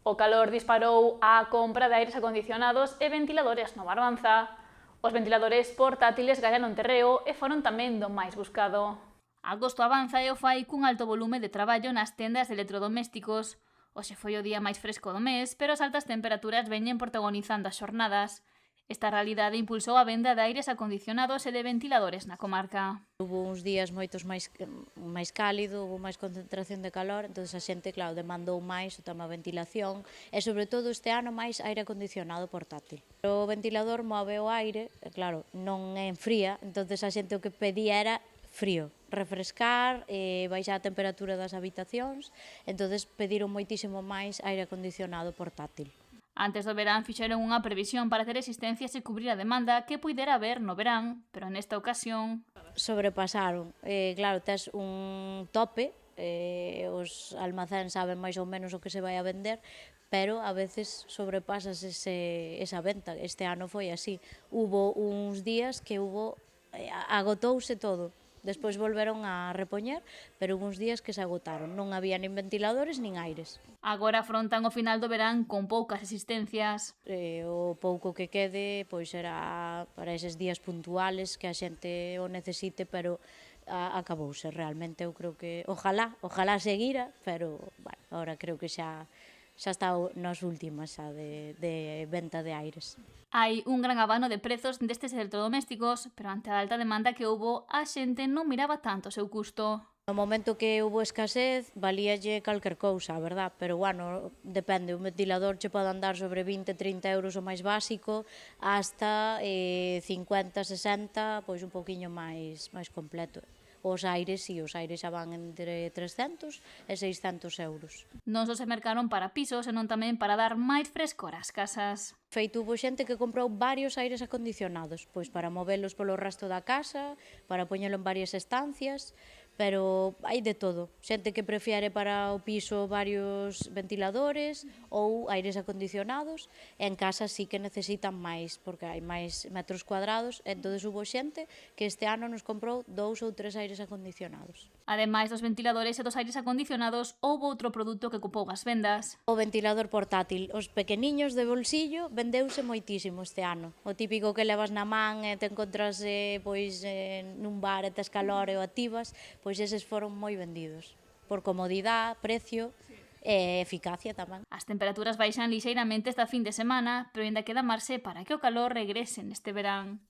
O calor disparou a compra de aires acondicionados e ventiladores no Barbanza. Os ventiladores portátiles gañaron terreo e foron tamén do máis buscado. Agosto avanza e o fai cun alto volume de traballo nas tendas de electrodomésticos. Hoxe foi o día máis fresco do mes, pero as altas temperaturas veñen protagonizando as xornadas. Esta realidade impulsou a venda de aires acondicionados e de ventiladores na comarca. Hubo uns días moitos máis cálido, hubo máis concentración de calor, entón a xente, claro, demandou máis o tema ventilación e, sobre todo, este ano máis aire acondicionado portátil. O ventilador move o aire, e, claro, non enfría, entón a xente o que pedía era frío, refrescar, baixar a temperatura das habitacións, entón pediron moitísimo máis aire acondicionado portátil. Antes do verán fixeron unha previsión para ter existencias e cubrir a demanda que puidera haber no verán, pero nesta ocasión sobrepasaron. Claro, tes un tope, os almacéns saben máis ou menos o que se vai a vender, pero a veces sobrepasas esa venta. Este ano foi así. Hubo uns días que agotouse todo. Despois volveron a repoñer, pero hubo uns días que se agotaron. Non había nin ventiladores nin aires. Agora afrontan o final do verán con poucas existencias. O pouco que quede pois será para eses días puntuales que a xente o necesite, pero acabouse realmente. Eu creo que ojalá seguira, pero bueno, agora creo que xa está nas últimas xa de venta de aires. Hai un gran abano de prezos destes electrodomésticos, pero ante a alta demanda que houbo, a xente non miraba tanto o seu custo. No momento que houve escasez, valíalle calquer cousa, a verdad, pero, bueno, depende, un ventilador che pode andar sobre 20-30 euros o máis básico, hasta 50-60, pois un poquinho máis completo. Os aires xa van entre 300 e 600 euros. Non só se mercaron para pisos, senón tamén para dar máis frescor ás casas. Feito, hubo xente que comprou varios aires acondicionados, pois para movelos polo resto da casa, para poñelo en varias estancias, pero hai de todo. Xente que prefere para o piso varios ventiladores ou aires acondicionados, e en casa sí que necesitan máis, porque hai máis metros cuadrados, e entón hubo xente que este ano nos comprou 2 ou 3 aires acondicionados. Ademais dos ventiladores e dos aires acondicionados, houbo outro produto que ocupou as vendas. O ventilador portátil, os pequeniños de bolsillo, vendeuse moitísimo este ano. O típico que levas na man e te encontras nun bar e tes calor e o activas, pois eses foron moi vendidos. Por comodidade, precio e eficacia tamén. As temperaturas baixan lixeiramente esta fin de semana, pero ainda queda marxe para que o calor regrese neste verán.